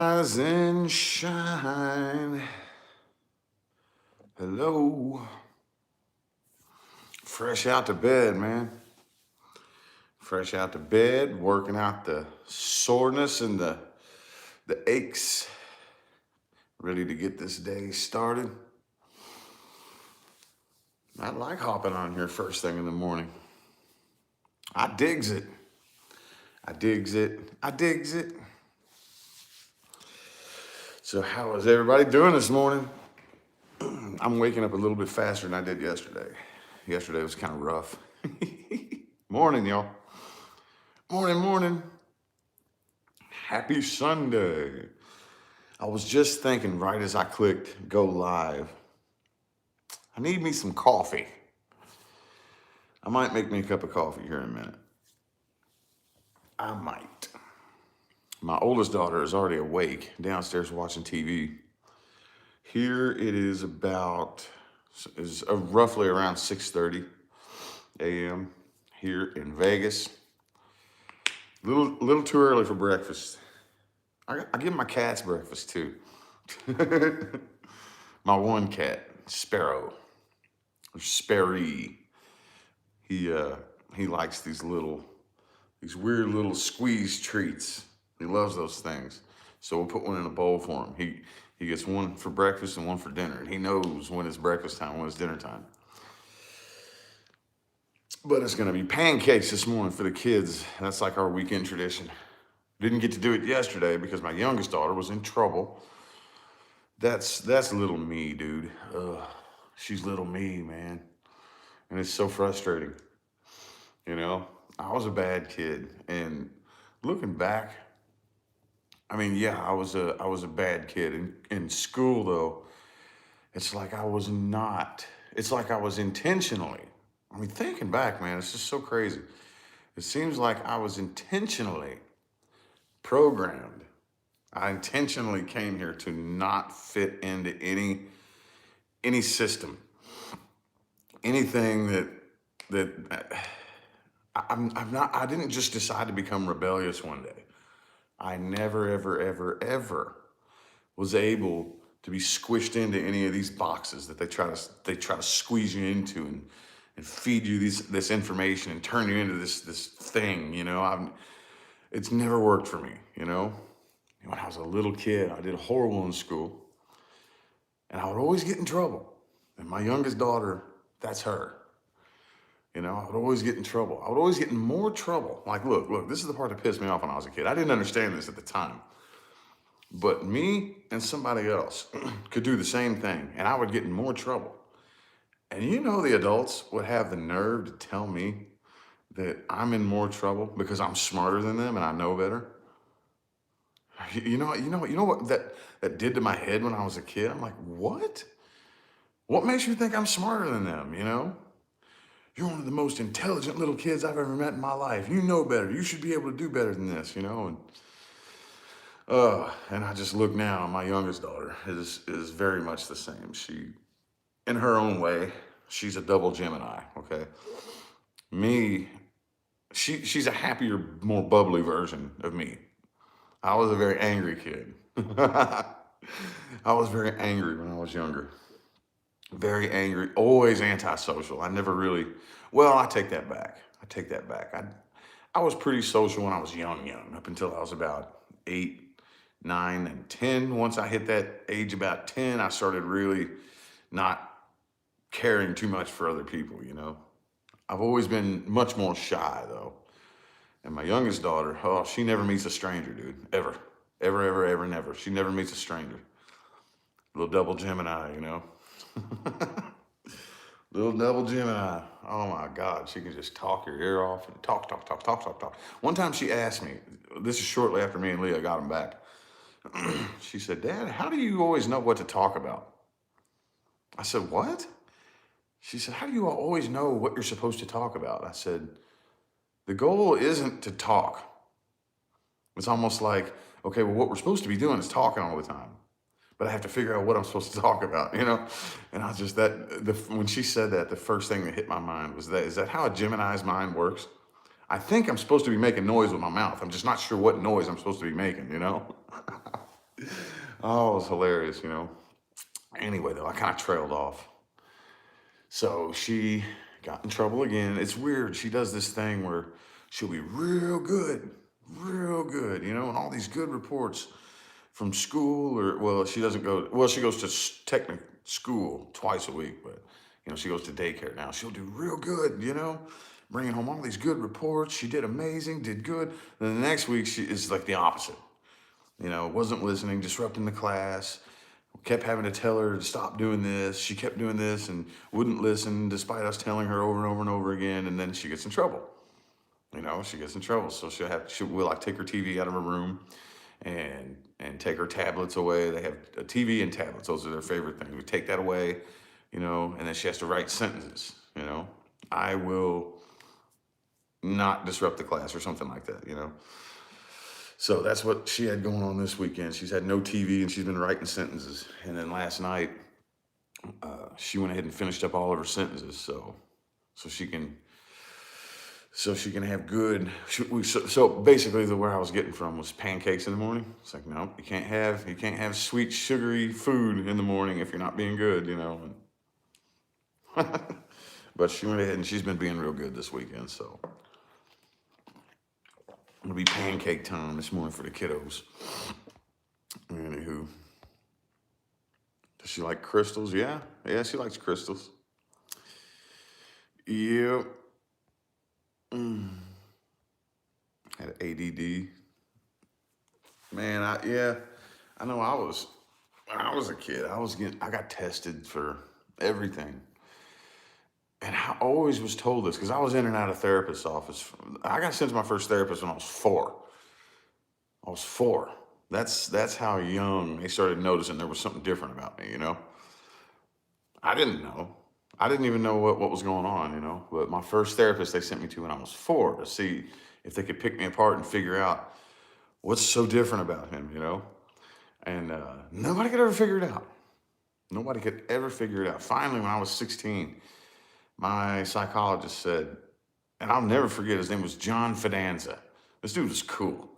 Rise and shine. Hello. Fresh out to bed, man. Fresh out to bed, working out the soreness and the aches. Ready to get this day started. I like hopping on here first thing in the morning. I digs it. I digs it. I digs it. So how is everybody doing this morning? I'm waking up a little bit faster than I did yesterday. Yesterday was kind of rough. Morning, y'all. Morning, morning. Happy Sunday. I was just thinking right as I clicked go live, I need me some coffee. I might make me a cup of coffee here in a minute. I might. My oldest daughter is already awake downstairs watching TV. Here it is roughly around 6:30 a.m. here in Vegas. Little too early for breakfast. I give my cats breakfast too. My one cat, Sparrow, or Sperry. He likes these weird little squeeze treats. He loves those things. So we'll put one in a bowl for him. He gets one for breakfast and one for dinner. And he knows when it's breakfast time, when it's dinner time. But it's gonna be pancakes this morning for the kids. That's like our weekend tradition. Didn't get to do it yesterday because my youngest daughter was in trouble. That's little me, dude. She's little me, man. And it's so frustrating. You know, I was a bad kid, and looking back, I mean, yeah, I was a bad kid. In school, though, it's like I was not. It's like I was intentionally. I mean, thinking back, man, it's just so crazy. It seems like I was intentionally programmed. I intentionally came here to not fit into any system, anything that I'm not. I didn't just decide to become rebellious one day. I never, ever, ever, ever was able to be squished into any of these boxes that they try to squeeze you into and feed you this information and turn you into this thing. You know, it's never worked for me. You know, when I was a little kid, I did horrible in school, and I would always get in trouble. And my youngest daughter, that's her. You know, I would always get in trouble. I would always get in more trouble. Like, look, this is the part that pissed me off when I was a kid. I didn't understand this at the time. But me and somebody else could do the same thing, and I would get in more trouble. And you know, the adults would have the nerve to tell me that I'm in more trouble because I'm smarter than them and I know better. You know what that did to my head when I was a kid? I'm like, what? What makes you think I'm smarter than them, you know? You're one of the most intelligent little kids I've ever met in my life. You know better. You should be able to do better than this, you know? And I just look now, my youngest daughter is very much the same. She, in her own way, she's a double Gemini, okay? Me, she's a happier, more bubbly version of me. I was a very angry kid. I was very angry when I was younger. Very angry, always antisocial. I never really, well, I take that back. I was pretty social when I was young, up until I was about 8, 9, and 10. Once I hit that age about 10, I started really not caring too much for other people, you know. I've always been much more shy, though. And my youngest daughter, oh, she never meets a stranger, dude. Ever. Ever, ever, ever, never. She never meets a stranger. Little double Gemini, you know. Little double Gemini. Oh my God, she can just talk your ear off and talk, talk, talk, talk, talk, talk. One time she asked me, this is shortly after me and Leah got him back. She said, Dad, how do you always know what to talk about? I said, what? She said, how do you always know what you're supposed to talk about? I said, the goal isn't to talk. It's almost like, okay, well, what we're supposed to be doing is talking all the time. But I have to figure out what I'm supposed to talk about, you know? And I just, when she said that, the first thing that hit my mind was is that how a Gemini's mind works? I think I'm supposed to be making noise with my mouth. I'm just not sure what noise I'm supposed to be making, you know? Oh, it was hilarious, Anyway, though, I kind of trailed off. So she got in trouble again. It's weird. She does this thing where she'll be real good, and all these good reports from school, or, well, she doesn't go, well, she goes to technical school twice a week, but, she goes to daycare now. She'll do real good, bringing home all these good reports. She did amazing, did good. Then the next week, she is like the opposite. Wasn't listening, disrupting the class, kept having to tell her to stop doing this. She kept doing this and wouldn't listen despite us telling her over and over and over again. And then she gets in trouble. She gets in trouble. So we'll like take her TV out of her room and take her tablets away. They have a TV and tablets. Those are their favorite things. We take that away, and then she has to write sentences, I will not disrupt the class or something like that. So that's what she had going on this weekend. She's had no TV and she's been writing sentences. And then last night, she went ahead and finished up all of her sentences, so she can have good. So basically, where I was getting from was pancakes in the morning. It's like, no, you can't have sweet, sugary food in the morning if you're not being good, But she went ahead and she's been being real good this weekend, so. It'll be pancake time this morning for the kiddos. Anywho, does she like crystals? Yeah, she likes crystals. Yep. Had ADD. Man, I know when I was a kid, I got tested for everything. And I always was told this because I was in and out of therapist's office. I got sent to my first therapist when I was 4. I was 4. That's how young they started noticing there was something different about me, I didn't know. I didn't even know what was going on, But my first therapist they sent me to when I was 4 to see if they could pick me apart and figure out what's so different about him, And nobody could ever figure it out. Nobody could ever figure it out. Finally, when I was 16, my psychologist said, and I'll never forget, his name was John Fidanza. This dude was cool.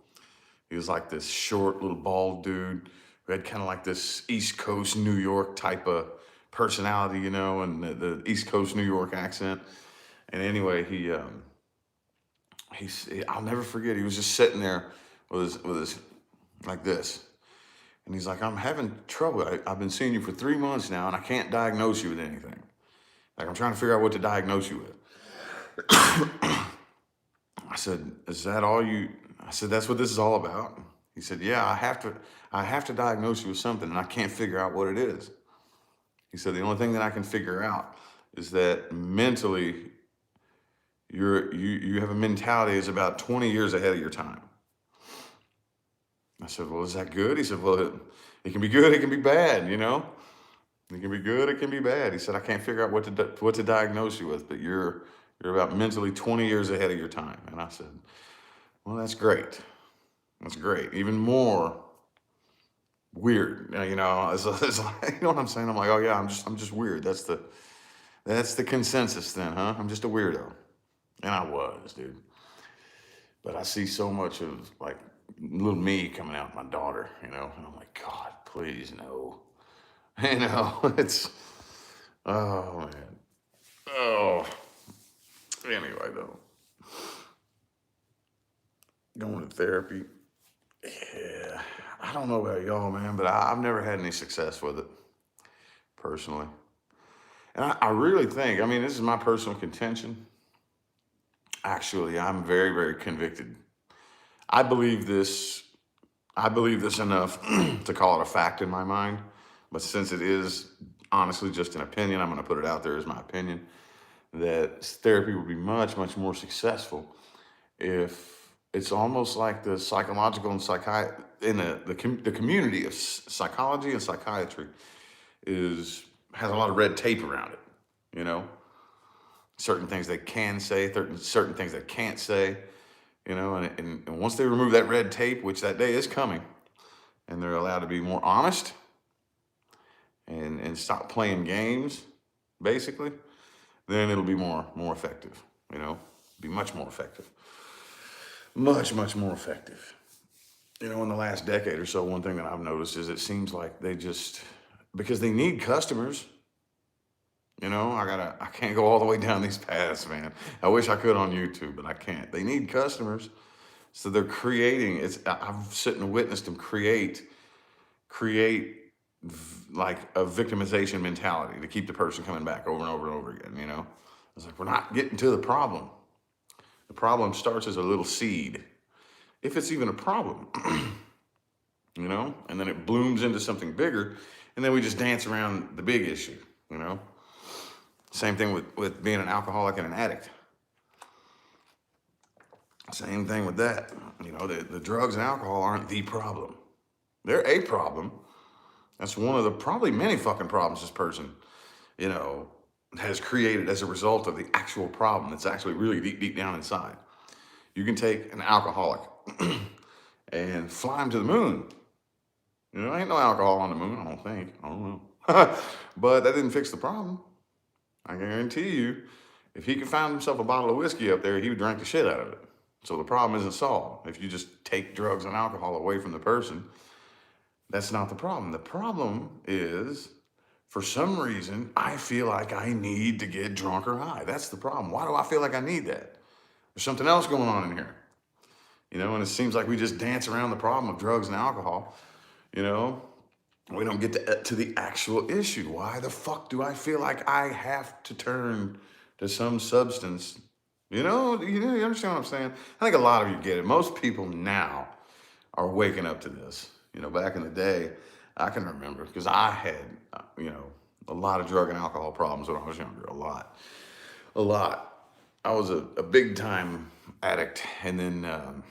He was like this short little bald dude who had kind of like this East Coast New York type of personality, and the East Coast New York accent. And anyway, I'll never forget, he was just sitting there with his like this. And he's like, I'm having trouble. I've been seeing you for 3 months now, and I can't diagnose you with anything. Like, I'm trying to figure out what to diagnose you with. I said, is that all you? I said, that's what this is all about. He said, yeah, I have to diagnose you with something, and I can't figure out what it is. He said, the only thing that I can figure out is that mentally, you have a mentality that's about 20 years ahead of your time. I said, well, is that good? He said, well, it can be good, it can be bad, It can be good, it can be bad. He said, I can't figure out what to diagnose you with, but you're about mentally 20 years ahead of your time. And I said, well, that's great. That's great. Even more weird. It's like, you know what I'm saying? I'm like, oh yeah, I'm just weird. That's the consensus then, huh? I'm just a weirdo. And I was, dude. But I see so much of like little me coming out, my daughter, and I'm like, God, please no. It's, oh man. Oh, anyway though, going to therapy. Yeah, I don't know about y'all, man, but I've never had any success with it personally. And I really think, I mean, this is my personal contention. Actually, I'm very, very convicted. I believe this. I believe this enough to call it a fact in my mind. But since it is honestly just an opinion, I'm going to put it out there as my opinion, that therapy would be much, much more successful if it's almost like the psychological and in the community of psychology and psychiatry has a lot of red tape around it, certain things they can say, certain things they can't say, and once they remove that red tape, which that day is coming, and they're allowed to be more honest and stop playing games, basically, then it'll be more effective, be much more effective. Much, much more effective. In the last decade or so, one thing that I've noticed is it seems like they just, because they need customers, I can't go all the way down these paths, man. I wish I could on YouTube, but I can't. They need customers. So they're creating, I've sit and witnessed them create like a victimization mentality to keep the person coming back over and over and over again. It's like, we're not getting to the problem. The problem starts as a little seed, if it's even a problem, and then it blooms into something bigger, and then we just dance around the big issue. Same thing with being an alcoholic and an addict. Same thing with that. The drugs and alcohol aren't the problem. They're a problem. That's one of the probably many fucking problems this person, has created as a result of the actual problem that's actually really deep, deep down inside. You can take an alcoholic and fly him to the moon. Ain't no alcohol on the moon, I don't think. I don't know. But that didn't fix the problem. I guarantee you, if he could find himself a bottle of whiskey up there, he would drink the shit out of it. So the problem isn't solved. If you just take drugs and alcohol away from the person, that's not the problem. The problem is, for some reason, I feel like I need to get drunk or high. That's the problem. Why do I feel like I need that? There's something else going on in here. And it seems like we just dance around the problem of drugs and alcohol. We don't get to the actual issue. Why the fuck do I feel like I have to turn to some substance? You understand what I'm saying? I think a lot of you get it. Most people now are waking up to this. Back in the day, I can remember, because I had, a lot of drug and alcohol problems when I was younger. A lot. I was a big time addict. And then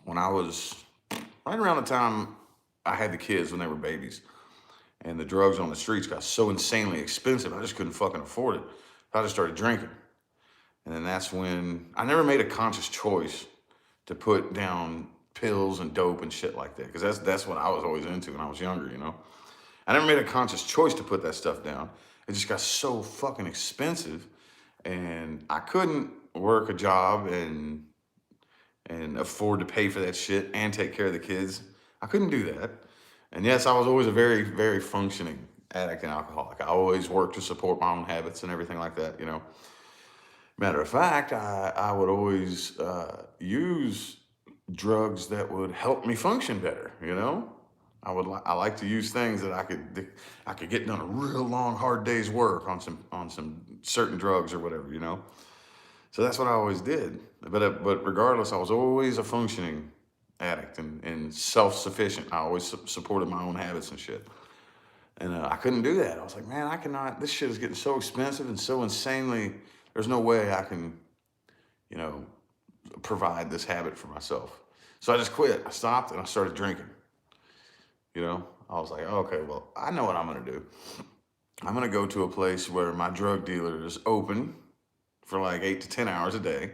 when I was right around the time I had the kids, when they were babies, and the drugs on the streets got so insanely expensive, I just couldn't fucking afford it. I just started drinking. And then that's when I never made a conscious choice to put down pills and dope and shit like that, because that's what I was always into when I was younger. I never made a conscious choice to put that stuff down. It just got so fucking expensive, and I couldn't work a job and afford to pay for that shit and take care of the kids. I couldn't do that. And yes, I was always a very, very functioning addict and alcoholic. I always worked to support my own habits and everything like that. Matter of fact, I would always use drugs that would help me function better. I like to use things that I could get done a real long, hard day's work on some certain drugs or whatever. So that's what I always did. But regardless, I was always a functioning addict and self-sufficient. I always supported my own habits and shit. And I couldn't do that. I was like, man, I cannot. This shit is getting so expensive and so insanely. There's no way I can, provide this habit for myself. So I just quit. I stopped and I started drinking. I was like, okay, well, I know what I'm going to do. I'm going to go to a place where my drug dealer is open for like 8 to 10 hours a day.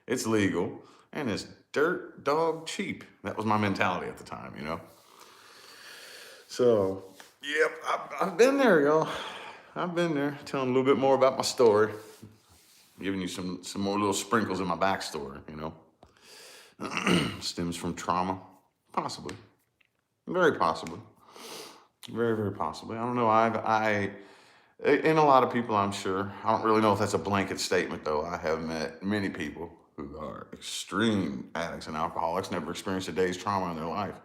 It's legal and it's dirt dog cheap. That was my mentality at the time, So, yep, I've been there, y'all. I've been there, telling a little bit more about my story, giving you some more little sprinkles in my backstory, Stems from trauma, possibly, very possibly, very, very possibly. I don't know. In a lot of people, I'm sure. I don't really know if that's a blanket statement, though. I have met many people who are extreme addicts and alcoholics, never experienced a day's trauma in their life.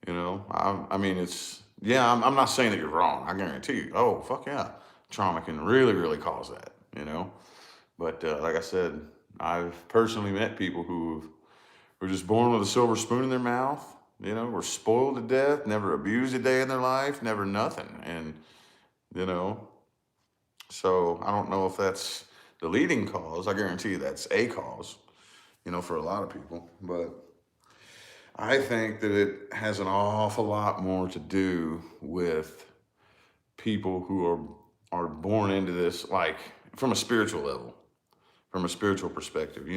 I mean, I'm not saying that you're wrong. I guarantee you. Oh, fuck yeah. Trauma can really, really cause that, But like I said, I've personally met people who were just born with a silver spoon in their mouth, were spoiled to death, never abused a day in their life, never nothing. And, so I don't know if that's the leading cause. I guarantee you that's a cause, for a lot of people. But I think that it has an awful lot more to do with people who are born into this, like from a spiritual level, from a spiritual perspective.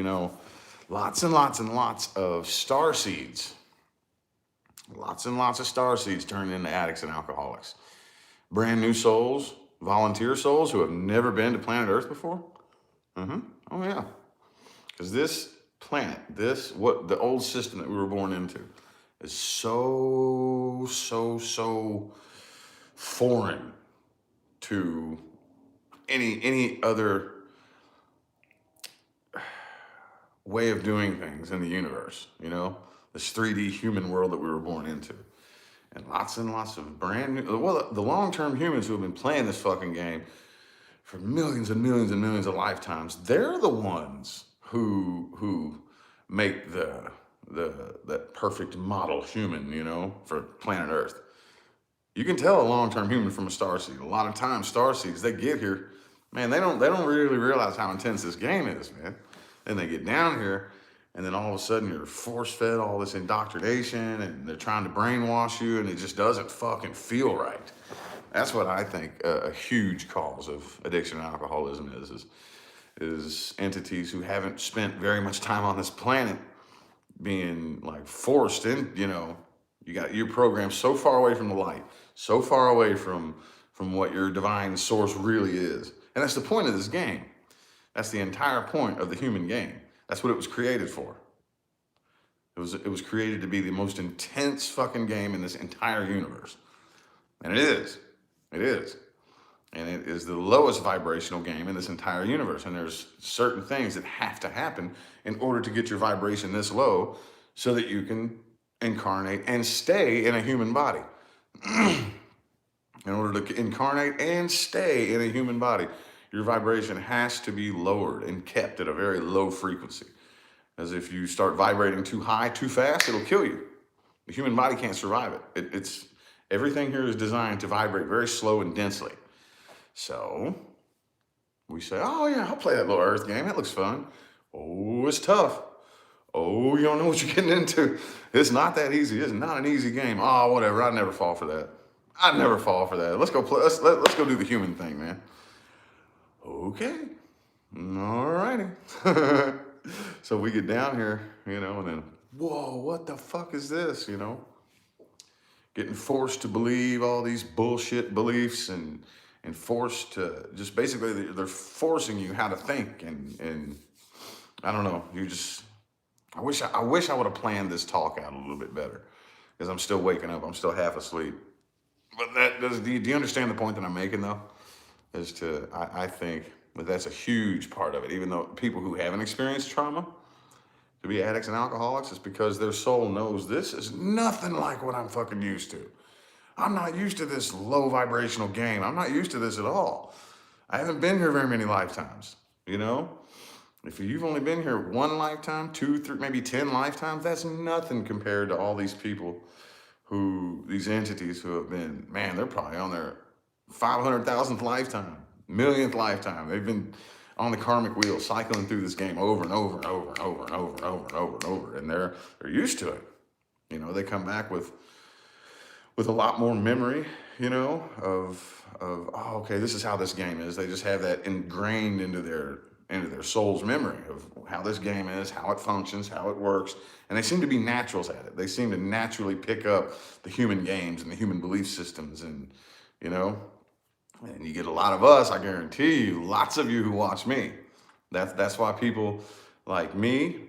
Lots and lots and lots of star seeds. Lots and lots of star seeds turn into addicts and alcoholics. Brand new souls, volunteer souls who have never been to planet Earth before. Oh yeah. Because this planet, what the old system that we were born into, is so, so, so foreign to any other way of doing things in the universe, you know, this 3D human world that we were born into. And lots of brand new, well, the long-term humans who have been playing this fucking game for millions and millions and millions of lifetimes, they're the ones who make that perfect model human, you know, for planet Earth. You can tell a long-term human from a starseed. A lot of times, starseeds, they get here, man, they don't really realize how intense this game is, man. Then they get down here, and then all of a sudden you're force-fed all this indoctrination, and they're trying to brainwash you, and it just doesn't fucking feel right. That's what I think a huge cause of addiction and alcoholism is entities who haven't spent very much time on this planet being like forced in, you know, you're programmed so far away from the light, so far away from what your divine source really is. And that's the point of this game. That's the entire point of the human game. That's what it was created for. It was created to be the most intense fucking game in this entire universe. And it is. It is. And it is the lowest vibrational game in this entire universe. And there's certain things that have to happen in order to get your vibration this low so that you can incarnate and stay in a human body. In order to incarnate and stay in a human body, your vibration has to be lowered and kept at a very low frequency. As if you start vibrating too high, too fast, it'll kill you. The human body can't survive it. It's everything here is designed to vibrate very slow and densely. So we say, oh yeah, I'll play that little Earth game. That looks fun. Oh, it's tough. Oh, you don't know what you're getting into. It's not that easy. It's not an easy game. Oh, whatever. I'd never fall for that. I'd never fall for that. Let's go play. Let's go do the human thing, man. Okay. All righty. So we get down here, you know, and then, whoa, what the fuck is this, you know? Getting forced to believe all these bullshit beliefs and forced to just basically they're forcing you how to think and I don't know, you just I wish I would have planned this talk out a little bit better because I'm still waking up. I'm still half asleep. But do you understand the point that I'm making though? I think that that's a huge part of it. Even though people who haven't experienced trauma to be addicts and alcoholics, it's because their soul knows this is nothing like what I'm fucking used to. I'm not used to this low vibrational game. I'm not used to this at all. I haven't been here very many lifetimes, you know? If you've only been here one lifetime, 2, 3, maybe 10 lifetimes, that's nothing compared to all these people these entities who have been, man, they're probably on their 500,000th lifetime, millionth lifetime. They've been on the karmic wheel, cycling through this game over and over and over and over and over and over and over and over, and they're used to it. You know, they come back with a lot more memory, you know, of oh, okay, this is how this game is. They just have that ingrained into their soul's memory of how this game is, how it functions, how it works, and they seem to be naturals at it. They seem to naturally pick up the human games and the human belief systems, and you know, and you get a lot of us. I guarantee you, lots of you who watch me. That's why people like me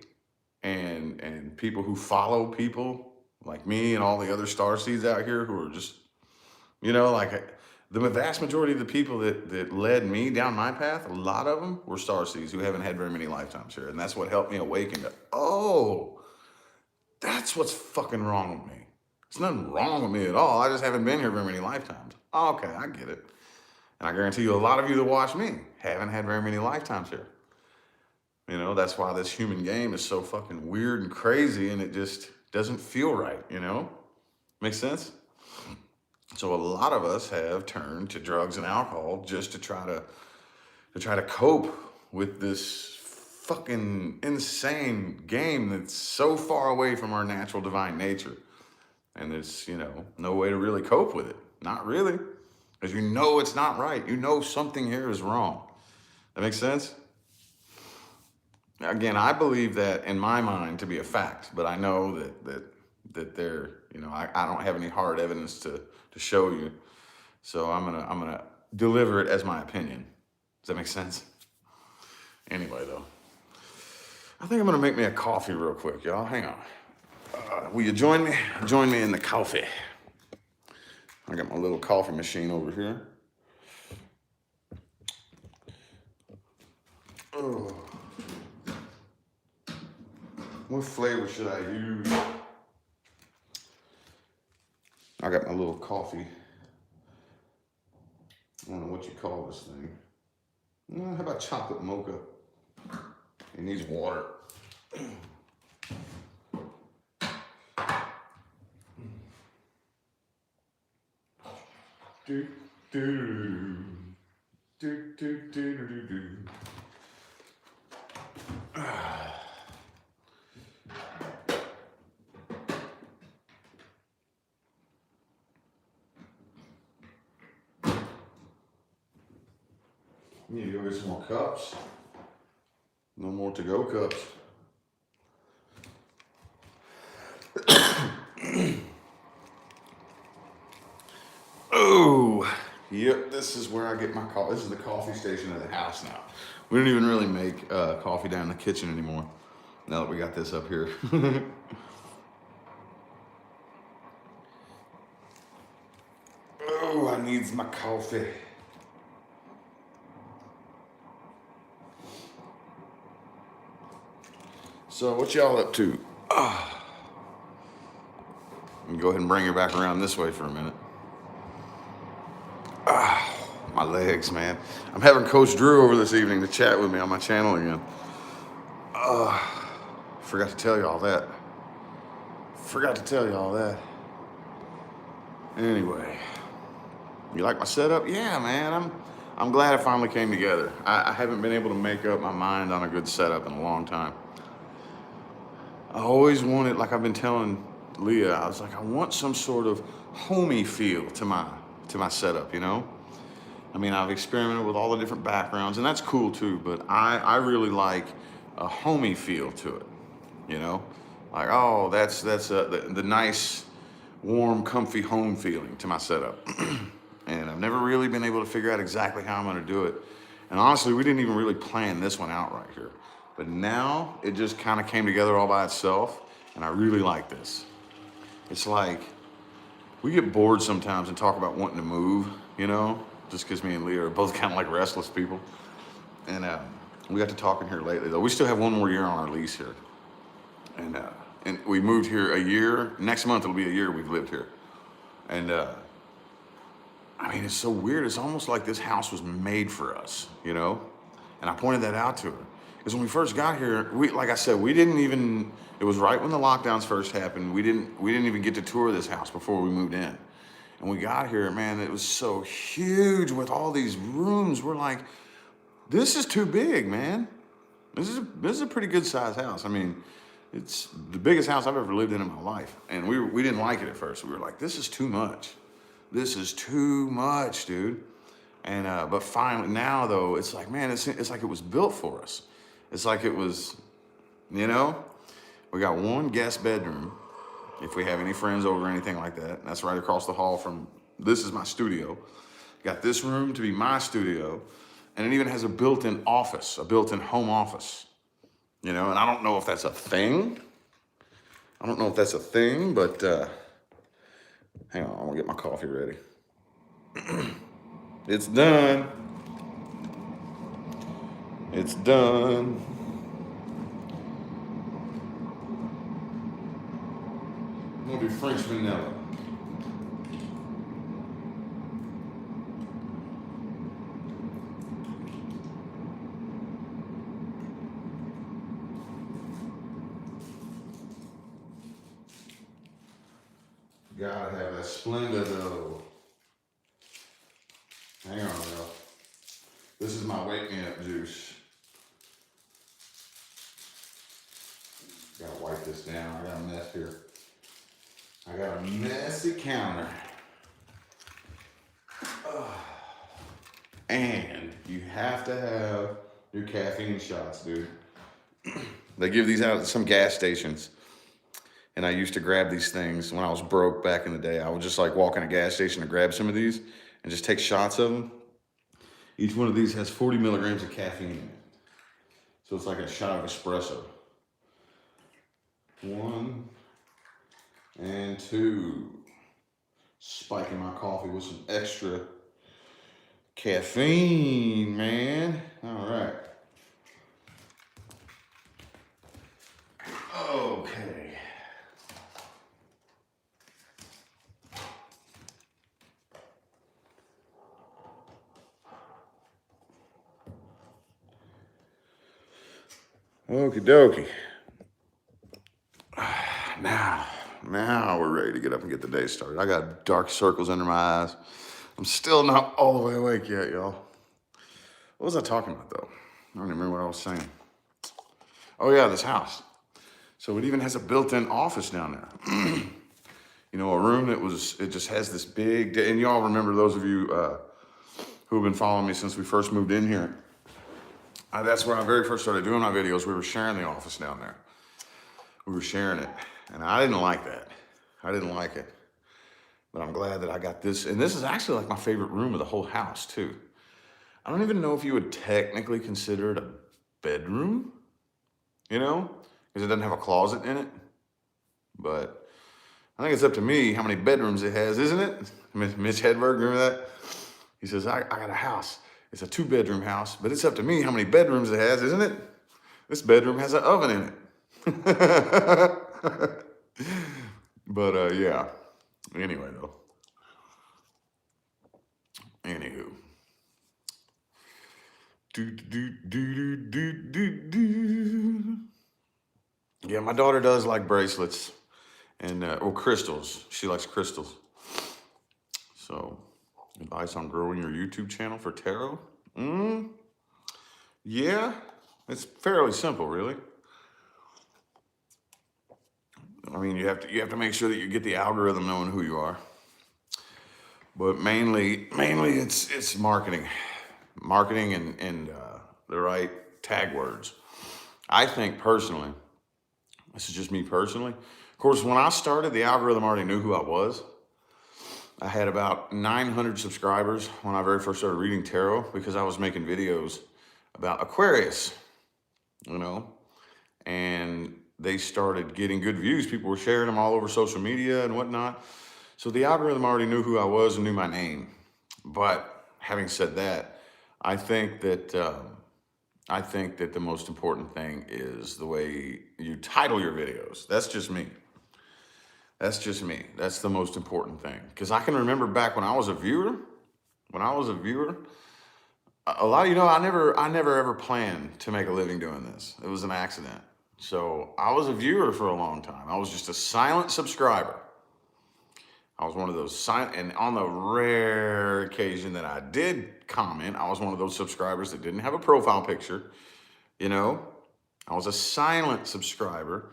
and people who follow people like me and all the other starseeds out here who are just, you know, like the vast majority of the people that led me down my path, a lot of them were starseeds who haven't had very many lifetimes here. And that's what helped me awaken to, oh, that's what's fucking wrong with me. There's nothing wrong with me at all. I just haven't been here very many lifetimes. Oh, okay, I get it. And I guarantee you a lot of you that watch me haven't had very many lifetimes here. You know, that's why this human game is so fucking weird and crazy, and it just doesn't feel right, you know? Makes sense? So a lot of us have turned to drugs and alcohol just to try to cope with this fucking insane game that's so far away from our natural divine nature. And there's, you know, no way to really cope with it. Not really. Because you know it's not right. You know something here is wrong. That makes sense? Again, I believe that in my mind to be a fact, but I know that there, you know, I don't have any hard evidence to show you. So I'm gonna deliver it as my opinion. Does that make sense? Anyway, though, I think I'm gonna make me a coffee real quick, y'all. Hang on. Will you join me? Join me in the coffee. I got my little coffee machine over here. Oh. What flavor should I use? I got my little coffee. I don't know what you call this thing. How about chocolate mocha? It needs water. Do, do, do, do, do, do, do. Need to go get some more cups. No more to-go cups. Oh, yep, this is where I get my coffee. This is the coffee station of the house now. We don't even really make coffee down in the kitchen anymore, now that we got this up here. Oh, I need my coffee. So what y'all up to? Go ahead and bring her back around this way for a minute. My legs, man. I'm having Coach Drew over this evening to chat with me on my channel again. Forgot to tell you all that. Anyway, you like my setup? Yeah, man. I'm glad it finally came together. I haven't been able to make up my mind on a good setup in a long time. I always wanted, like I've been telling Leah, I was like, I want some sort of homey feel to my setup, you know? I mean, I've experimented with all the different backgrounds, and that's cool too, but I really like a homey feel to it, you know? Like, oh, that's the nice, warm, comfy home feeling to my setup. And I've never really been able to figure out exactly how I'm gonna do it. And honestly, we didn't even really plan this one out right here. But now it just kind of came together all by itself, and I really like this. It's like, we get bored sometimes and talk about wanting to move, you know? Just because me and Leah are both kind of like restless people. And we got to talking here lately, though. We still have one more year on our lease here. And we moved here a year. Next month it'll be a year we've lived here. And I mean, it's so weird. It's almost like this house was made for us, you know? And I pointed that out to her. Because when we first got here, like I said, we didn't even, it was right when the lockdowns first happened. We didn't even get to tour this house before we moved in. And we got here, man, it was so huge with all these rooms. We're like, this is too big, man. This is a pretty good sized house. I mean, it's the biggest house I've ever lived in my life. And we didn't like it at first. We were like, this is too much. This is too much, dude. And but finally, now though, it's like, man, it's like it was built for us. It's like it was, you know, we got one guest bedroom. If we have any friends over or anything like that, that's right across the hall from, this is my studio. Got this room to be my studio. And it even has a built-in office, a built-in home office, you know, and I don't know if that's a thing. But hang on, I'm gonna get my coffee ready. It's done. It's done. I'm gonna do French vanilla. Gotta have that Splenda though. Hang on, y'all. This is my wake me up juice. Gotta wipe this down. I got a mess here. I got a messy counter. And you have to have your caffeine shots, dude. They give these out at some gas stations. And I used to grab these things when I was broke back in the day. I would just like walk in a gas station to grab some of these and just take shots of them. Each one of these has 40 milligrams of caffeine in it. So it's like a shot of espresso. 1, And 2, spiking my coffee with some extra caffeine, man. All right. Okay. Okie dokie. Now we're ready to get up and get the day started. I got dark circles under my eyes. I'm still not all the way awake yet, y'all. What was I talking about, though? I don't even remember what I was saying. Oh, yeah, this house. So it even has a built-in office down there. You know, a room it just has this big, and y'all remember, those of you who have been following me since we first moved in here, that's where I very first started doing my videos. We were sharing the office down there. We were sharing it, and I didn't like that. I didn't like it. But I'm glad that I got this, and this is actually like my favorite room of the whole house, too. I don't even know if you would technically consider it a bedroom, you know, because it doesn't have a closet in it. But I think it's up to me how many bedrooms it has, isn't it? Mitch Hedberg, remember that? He says, I got a house. It's a 2-bedroom house, but it's up to me how many bedrooms it has, isn't it? This bedroom has an oven in it. But yeah. Anyway, though. Anywho. Yeah, my daughter does like bracelets and crystals. She likes crystals. So, advice on growing your YouTube channel for tarot? Yeah, it's fairly simple, really. I mean, you have to make sure that you get the algorithm knowing who you are. But mainly it's marketing and the right tag words. I think personally, this is just me personally. Of course, when I started, the algorithm already knew who I was. I had about 900 subscribers when I very first started reading tarot because I was making videos about Aquarius, you know, and they started getting good views. People were sharing them all over social media and whatnot. So the algorithm already knew who I was and knew my name. But having said that, I think that the most important thing is the way you title your videos. That's just me. That's just me. That's the most important thing. Because I can remember back when I was a viewer, a lot of, I never ever planned to make a living doing this. It was an accident. So I was a viewer for a long time. I was just a silent subscriber. I was one of those silent, and on the rare occasion that I did comment, I was one of those subscribers that didn't have a profile picture. You know, I was a silent subscriber.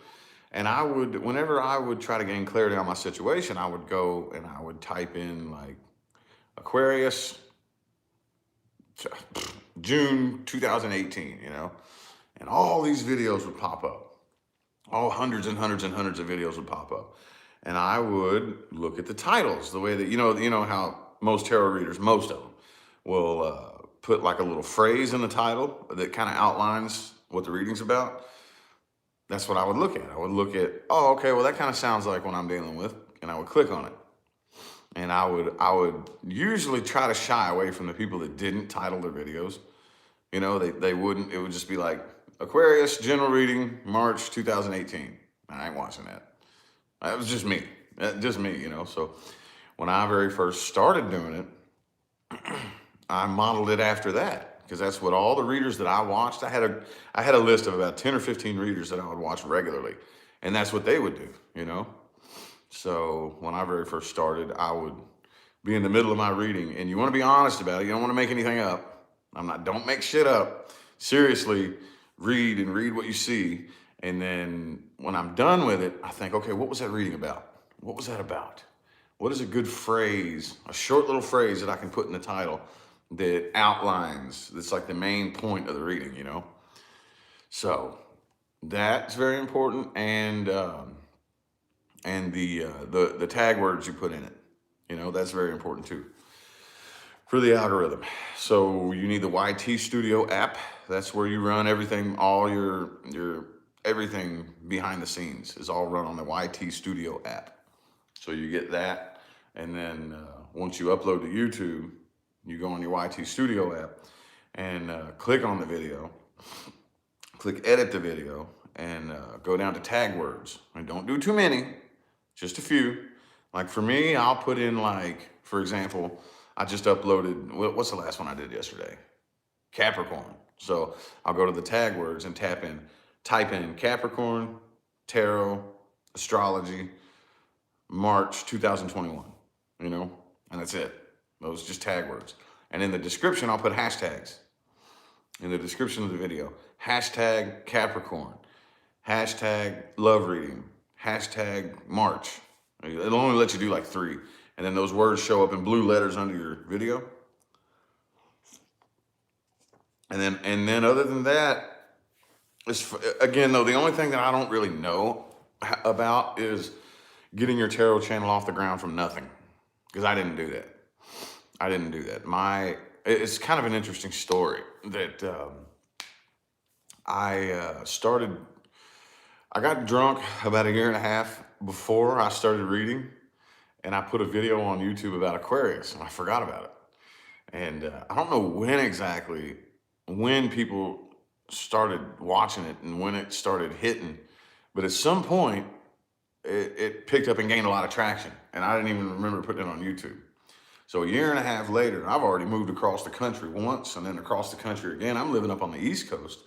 And I would, whenever I would try to gain clarity on my situation, I would go and I would type in like Aquarius, June 2018, and all these videos would pop up. All hundreds and hundreds and hundreds of videos would pop up. And I would look at the titles, the way that, you know how most tarot readers, most of them, will put like a little phrase in the title that kind of outlines what the reading's about. That's what I would look at. I would look at, oh, okay, well, that kind of sounds like what I'm dealing with, and I would click on it. And I would usually try to shy away from the people that didn't title their videos. They wouldn't. It would just be like, Aquarius, general reading, March 2018. I ain't watching that. That was just me. So when I very first started doing it, I modeled it after that. Because that's what all the readers that I watched, I had a list of about 10 or 15 readers that I would watch regularly. And that's what they would do, So when I very first started, I would be in the middle of my reading. And you want to be honest about it. You don't want to make anything up. Don't make shit up. Seriously, read what you see. And then when I'm done with it, I think, okay, what was that reading about? What was that about? What is a good phrase, a short little phrase that I can put in the title that outlines, that's like the main point of the reading, So that's very important, and the tag words you put in it, that's very important too for the algorithm. So you need the YT Studio app. That's where you run everything. All your everything behind the scenes is all run on the YT Studio app. So you get that. And then once you upload to YouTube, you go on your YT Studio app and click on the video, click edit the video, and go down to tag words. And don't do too many, just a few. Like for me, I'll put in like, for example, I just uploaded, what's the last one I did yesterday? Capricorn. So I'll go to the tag words and type in Capricorn, tarot, astrology, March 2021, you know, and that's it. Those just tag words. And in the description, I'll put hashtags. In the description of the video, hashtag Capricorn, hashtag love reading, hashtag March. It'll only let you do like 3. And then those words show up in blue letters under your video. And then other than that, again, though, the only thing that I don't really know about is getting your tarot channel off the ground from nothing. Because I didn't do that. It's kind of an interesting story that I got drunk about 1.5 years before I started reading, and I put a video on YouTube about Aquarius, and I forgot about it. And I don't know when people started watching it and when it started hitting, but at some point, it picked up and gained a lot of traction, and I didn't even remember putting it on YouTube. So 1.5 years later, I've already moved across the country once and then across the country again. I'm living up on the East Coast,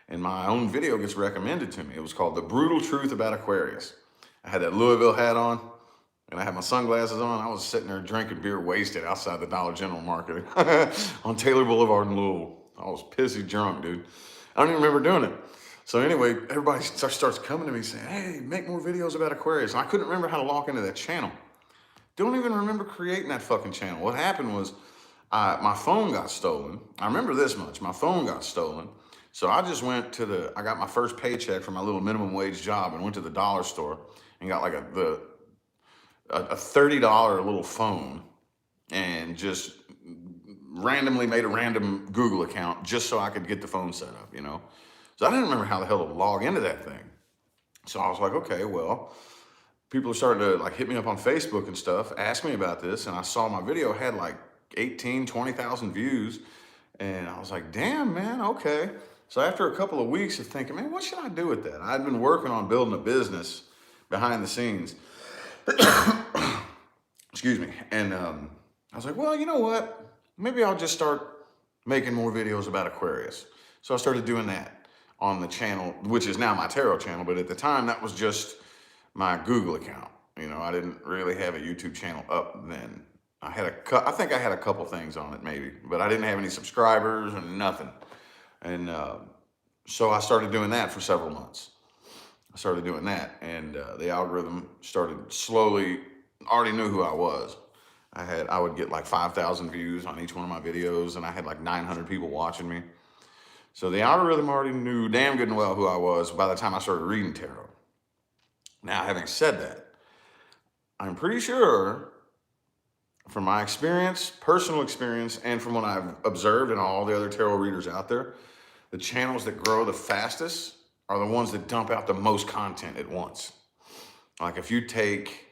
and my own video gets recommended to me. It was called The Brutal Truth About Aquarius. I had that Louisville hat on, and I had my sunglasses on. I was sitting there drinking beer wasted outside the Dollar General Market on Taylor Boulevard in Louisville. I was pissy drunk, dude. I don't even remember doing it. So anyway, everybody starts coming to me saying, hey, make more videos about Aquarius. And I couldn't remember how to log into that channel. Don't even remember creating that fucking channel. What happened was my phone got stolen. I remember this much. My phone got stolen. So I just went I got my first paycheck from my little minimum wage job and went to the dollar store and got like a $30 little phone and just randomly made a random Google account just so I could get the phone set up, you know? So I didn't remember how the hell to log into that thing. So I was like, okay, well, people are starting to like hit me up on Facebook and stuff, ask me about this. And I saw my video had like 18, 20,000 views. And I was like, damn, man, okay. So after a couple of weeks of thinking, man, what should I do with that? I'd been working on building a business behind the scenes. Excuse me. And I was like, well, you know what? Maybe I'll just start making more videos about Aquarius. So I started doing that on the channel, which is now my tarot channel. But at the time, that was just my Google account. You know, I didn't really have a YouTube channel up then. I think I had a couple things on it maybe, but I didn't have any subscribers and nothing. And so I started doing that for several months. I started doing that, and the algorithm started slowly, already knew who I was. I would get like 5,000 views on each one of my videos, and I had like 900 people watching me. So the algorithm already knew damn good and well who I was by the time I started reading tarot. Now, having said that, I'm pretty sure from my experience, personal experience, and from what I've observed in all the other tarot readers out there, the channels that grow the fastest are the ones that dump out the most content at once. Like if you take,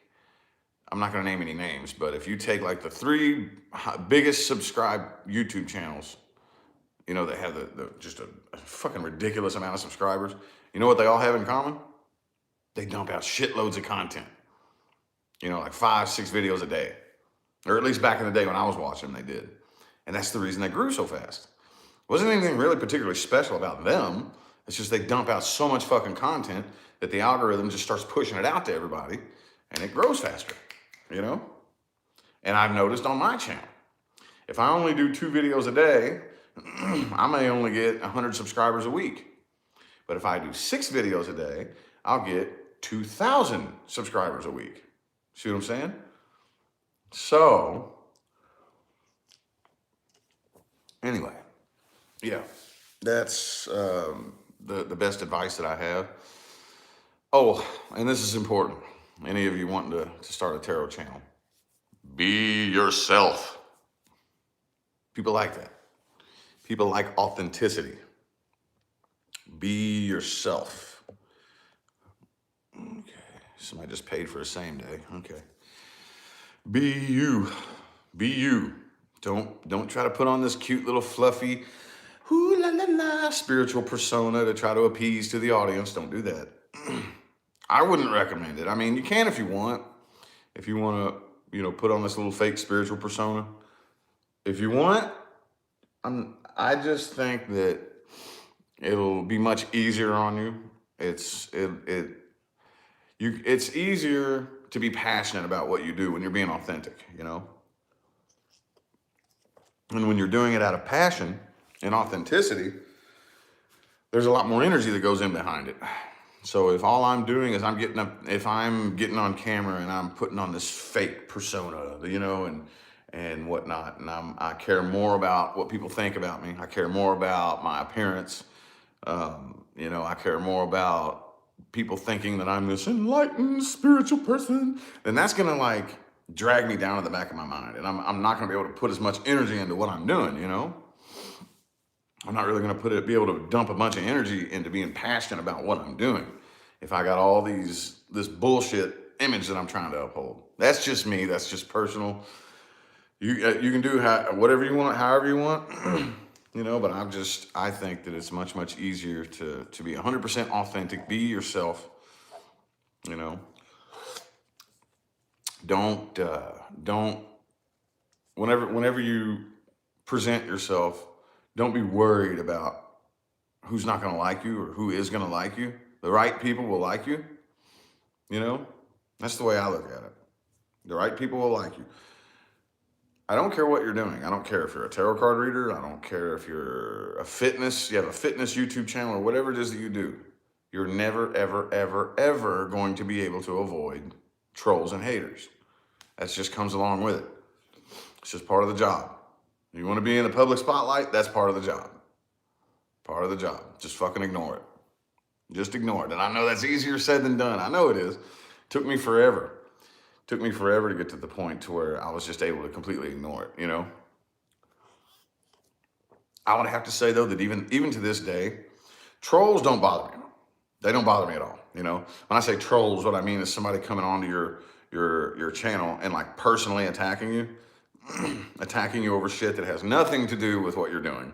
I'm not gonna name any names, but if you take like the 3 biggest subscribed YouTube channels, you know, that have just a fucking ridiculous amount of subscribers, you know what they all have in common? They dump out shitloads of content. You know, like 5, 6 videos a day. Or at least back in the day when I was watching them, they did. And that's the reason they grew so fast. It wasn't anything really particularly special about them. It's just they dump out so much fucking content that the algorithm just starts pushing it out to everybody and it grows faster, you know? And I've noticed on my channel, if I only do 2 videos a day, I may only get 100 subscribers a week. But if I do 6 videos a day, I'll get 2,000 subscribers a week. See what I'm saying? So, anyway, yeah, that's the best advice that I have. Oh, and this is important. Any of you wanting to start a tarot channel, be yourself. People like that. People like authenticity. Be yourself. Okay, somebody just paid for a same day. Okay. Be you. Be you. Don't try to put on this cute little fluffy, ooh la la la spiritual persona to try to appease to the audience. Don't do that. I wouldn't recommend it. I mean, you can if you want. If you want to, put on this little fake spiritual persona. If you want, I just think that it'll be much easier on you. It's easier to be passionate about what you do when you're being authentic, And when you're doing it out of passion and authenticity, there's a lot more energy that goes in behind it. So if all I'm doing is if I'm getting on camera and I'm putting on this fake persona, and whatnot, and I care more about what people think about me. I care more about my appearance. I care more about people thinking that I'm this enlightened spiritual person, then that's gonna like drag me down to the back of my mind, and I'm not gonna be able to put as much energy into what I'm doing. I'm not really gonna be able to dump a bunch of energy into being passionate about what I'm doing if I got all this bullshit image that I'm trying to uphold. That's just me. That's just personal. You can do whatever you want, however you want, But I think that it's much, much easier to be 100% authentic, be yourself, Don't whenever you present yourself, don't be worried about who's not going to like you or who is going to like you. The right people will like you. That's the way I look at it. The right people will like you. I don't care what you're doing. I don't care if you're a tarot card reader. I don't care if you have a fitness YouTube channel or whatever it is that you do. You're never, ever, ever, ever going to be able to avoid trolls and haters. That just comes along with it. It's just part of the job. You want to be in the public spotlight? That's part of the job. Part of the job. Just fucking ignore it. Just ignore it. And I know that's easier said than done. I know it is. Took me forever to get to the point to where I was just able to completely ignore it, I would have to say, though, that even to this day, trolls don't bother me. They don't bother me at all, When I say trolls, what I mean is somebody coming onto your channel and like personally attacking you over shit that has nothing to do with what you're doing.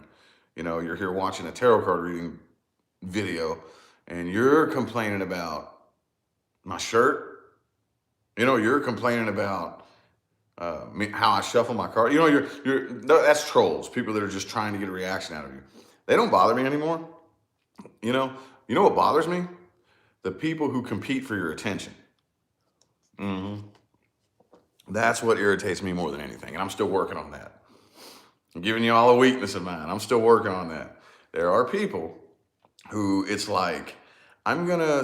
You're here watching a tarot card reading video and you're complaining about my shirt. You're complaining about how I shuffle my card. That's trolls. People that are just trying to get a reaction out of you. They don't bother me anymore. You know what bothers me? The people who compete for your attention. That's what irritates me more than anything, and I'm still working on that. I'm giving you all a weakness of mine. I'm still working on that. There are people who it's like, I'm gonna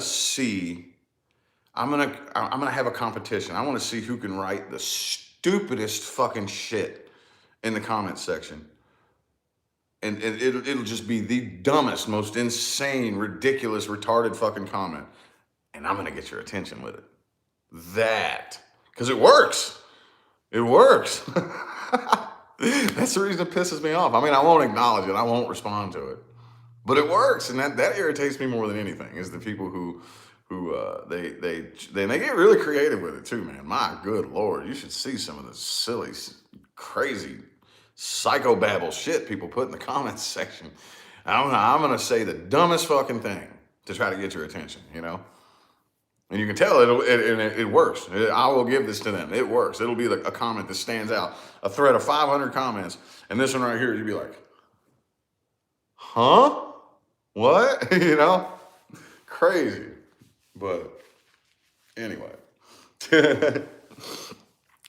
have a competition. I want to see who can write the stupidest fucking shit in the comment section. And it'll just be the dumbest, most insane, ridiculous, retarded fucking comment. And I'm going to get your attention with it. Because it works. It works. That's the reason it pisses me off. I mean, I won't acknowledge it. I won't respond to it. But it works. And that irritates me more than anything, is the people who they get really creative with it too, man. My good Lord, you should see some of the silly, crazy, psychobabble shit people put in the comments section. I'm gonna say the dumbest fucking thing to try to get your attention, And you can tell it works. I will give this to them. It works. It'll be a comment that stands out. A thread of 500 comments, and this one right here, you'd be like, huh? What? Crazy. But anyway.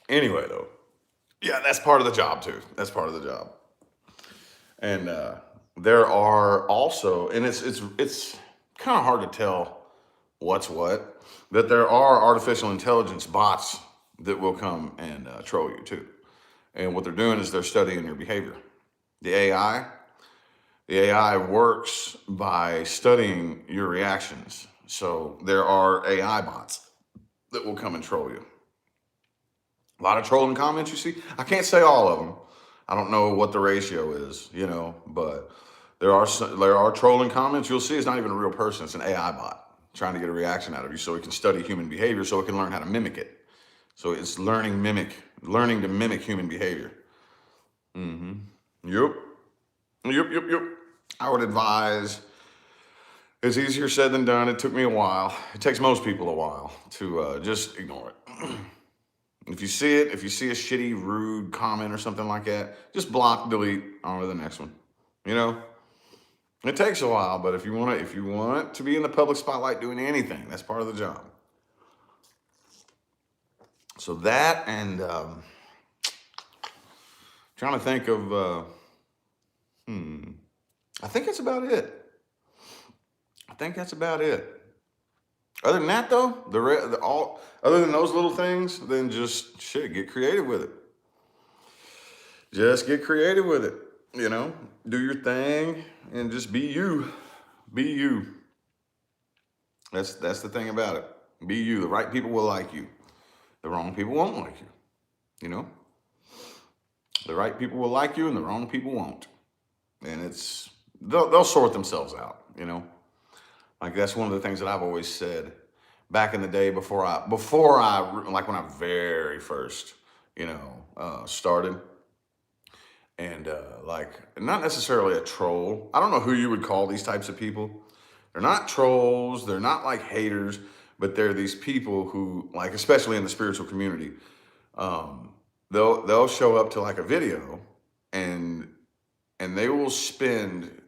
Anyway, though. Yeah, that's part of the job, too. That's part of the job. And there are also, and it's kind of hard to tell what's what, that there are artificial intelligence bots that will come and troll you, too. And what they're doing is they're studying your behavior. The AI works by studying your reactions. So there are AI bots that will come and troll you. A lot of trolling comments you see. I can't say all of them. I don't know what the ratio is, but there are trolling comments you'll see. It's not even a real person. It's an AI bot trying to get a reaction out of you so it can study human behavior so it can learn how to mimic it. So it's learning mimic learning to mimic human behavior. Yep. Yep. I would advise, it's easier said than done. It took me a while. It takes most people a while to just ignore it. If you see it, if you see a shitty, rude comment or something like that, just block, delete, on to the next one. You know, it takes a while, but if you want to be in the public spotlight doing anything, that's part of the job. So that, and trying to think of, I think that's about it. Other than that, though, other than those little things, then just shit, get creative with it. Just get creative with it. You know, do your thing and just be you. Be you. That's the thing about it. Be you. The right people will like you. The wrong people won't like you. You know, the right people will like you, and the wrong people won't. And they'll sort themselves out. You know, like that's one of the things that I've always said back in the day before I like when I very first, started. And like, not necessarily a troll. I don't know who you would call these types of people. They're not trolls. They're not like haters, but they're these people who, like, especially in the spiritual community, they'll show up to like a video, and they will spend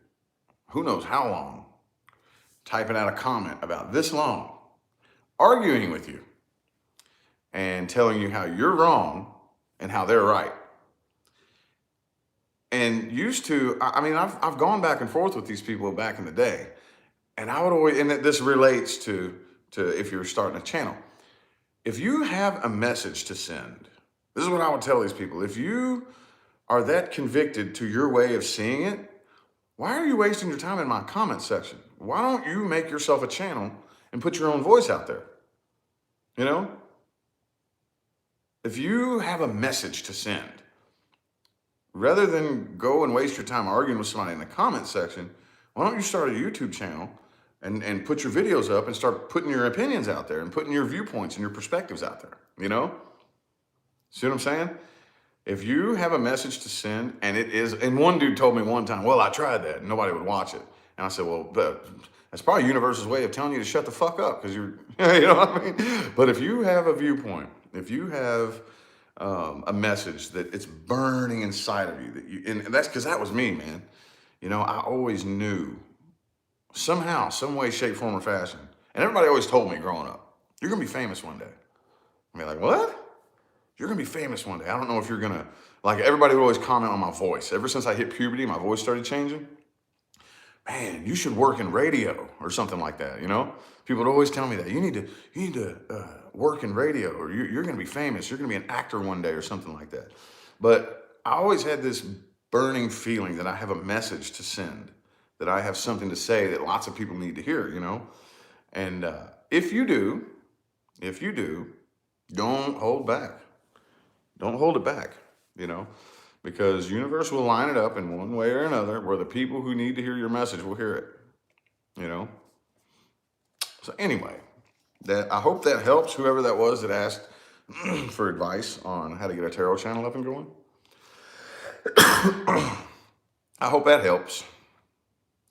who knows how long typing out a comment about this long, arguing with you and telling you how you're wrong and how they're right. And I've gone back and forth with these people back in the day, and I would always, and this relates to if you're starting a channel. If you have a message to send, this is what I would tell these people. If you are that convicted to your way of seeing it, why are you wasting your time in my comment section? Why don't you make yourself a channel and put your own voice out there? You know? If you have a message to send, rather than go and waste your time arguing with somebody in the comment section, why don't you start a YouTube channel and put your videos up and start putting your opinions out there and putting your viewpoints and your perspectives out there, you know? See what I'm saying? If you have a message to send, and one dude told me one time, well, I tried that and nobody would watch it. And I said, well, that's probably universe's way of telling you to shut the fuck up because you're, you know what I mean? But if you have a viewpoint, if you have a message that it's burning inside of you, and that's because that was me, man. You know, I always knew somehow, some way, shape, form, or fashion. And everybody always told me growing up, you're going to be famous one day. I mean, like, what? You're going to be famous one day. I don't know if you're going to, like, everybody would always comment on my voice. Ever since I hit puberty, my voice started changing. Man, you should work in radio or something like that, you know? People would always tell me that. You need to work in radio, or you're going to be famous. You're going to be an actor one day or something like that. But I always had this burning feeling that I have a message to send, that I have something to say that lots of people need to hear, you know? And if you do, don't hold back. Don't hold it back, you know? Because universe will line it up in one way or another where the people who need to hear your message will hear it, you know? So anyway, I hope that helps whoever that was that asked for advice on how to get a tarot channel up and going. I hope that helps.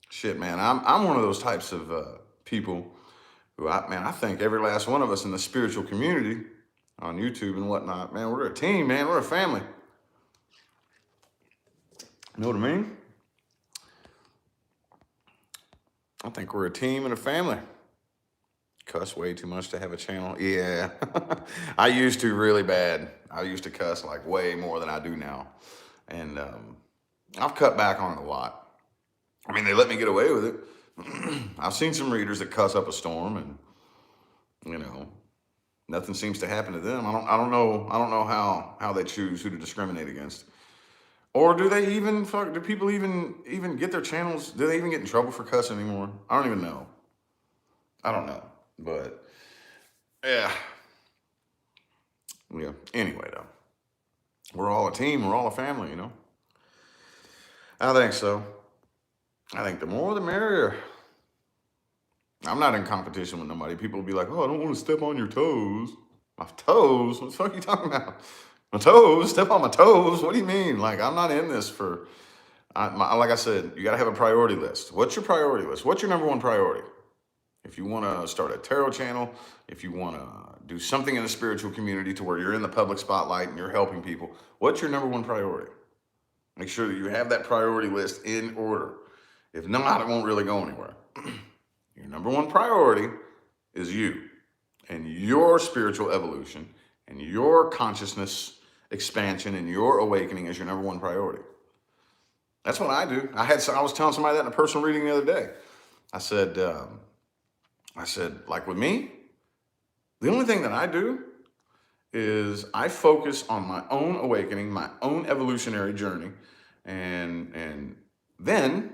Shit, man, I'm one of those types of people who I think every last one of us in the spiritual community on YouTube and whatnot, man, we're a team, man, we're a family. You know what I mean? I think we're a team and a family. Cuss way too much to have a channel. Yeah, I used to really bad. I used to cuss like way more than I do now. And I've cut back on it a lot. I mean, they let me get away with it. I've seen some readers that cuss up a storm, and, you know, nothing seems to happen to them. I don't know how they choose who to discriminate against. Or do people even get their channels? Do they even get in trouble for cussing anymore? I don't even know. I don't know. But yeah. Anyway, though, we're all a team. We're all a family, you know? I think so. I think the more the merrier. I'm not in competition with nobody. People will be like, oh, I don't want to step on your toes. My toes? What the fuck are you talking about? My toes? Step on my toes? What do you mean? Like, I'm not in this for, like I said, you got to have a priority list. What's your priority list? What's your number one priority? If you want to start a tarot channel, if you want to do something in the spiritual community to where you're in the public spotlight and you're helping people, what's your number one priority? Make sure that you have that priority list in order. If not, it won't really go anywhere. Your number one priority is you and your spiritual evolution and your consciousness expansion and your awakening is your number one priority. That's what I do. I was telling somebody that in a personal reading the other day. I said, like with me, the only thing that I do is I focus on my own awakening, my own evolutionary journey, and then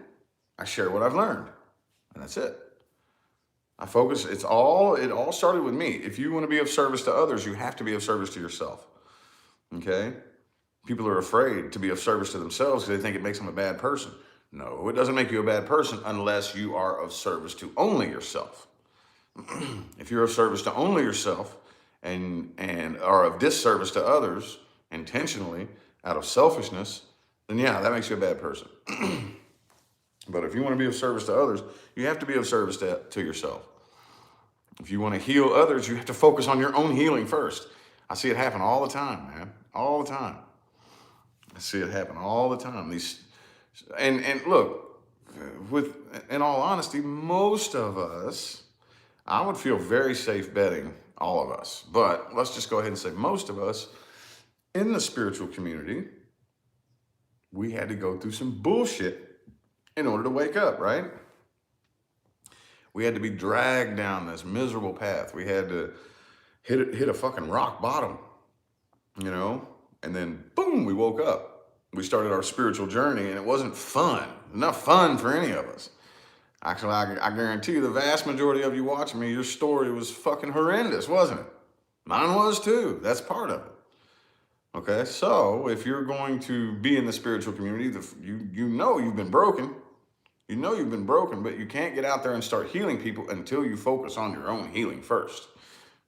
I share what I've learned, and that's it. I focus. It all started with me. If you want to be of service to others, you have to be of service to yourself. Okay? People are afraid to be of service to themselves because they think it makes them a bad person. No, it doesn't make you a bad person unless you are of service to only yourself. If you're of service to only yourself and are of disservice to others intentionally out of selfishness, then yeah, that makes you a bad person. But if you want to be of service to others, you have to be of service to yourself. If you want to heal others, you have to focus on your own healing first. I see it happen all the time, man. All the time. I see it happen all the time. And look, in all honesty, most of us, I would feel very safe betting all of us, but let's just go ahead and say most of us in the spiritual community, we had to go through some bullshit in order to wake up, right? We had to be dragged down this miserable path. We had to hit a fucking rock bottom, and then boom, we woke up. We started our spiritual journey and it wasn't fun, not fun for any of us. Actually, I guarantee you the vast majority of you watching me, your story was fucking horrendous, wasn't it? Mine was too. That's part of it. Okay, so if you're going to be in the spiritual community, you know you've been broken. You know you've been broken, but you can't get out there and start healing people until you focus on your own healing first.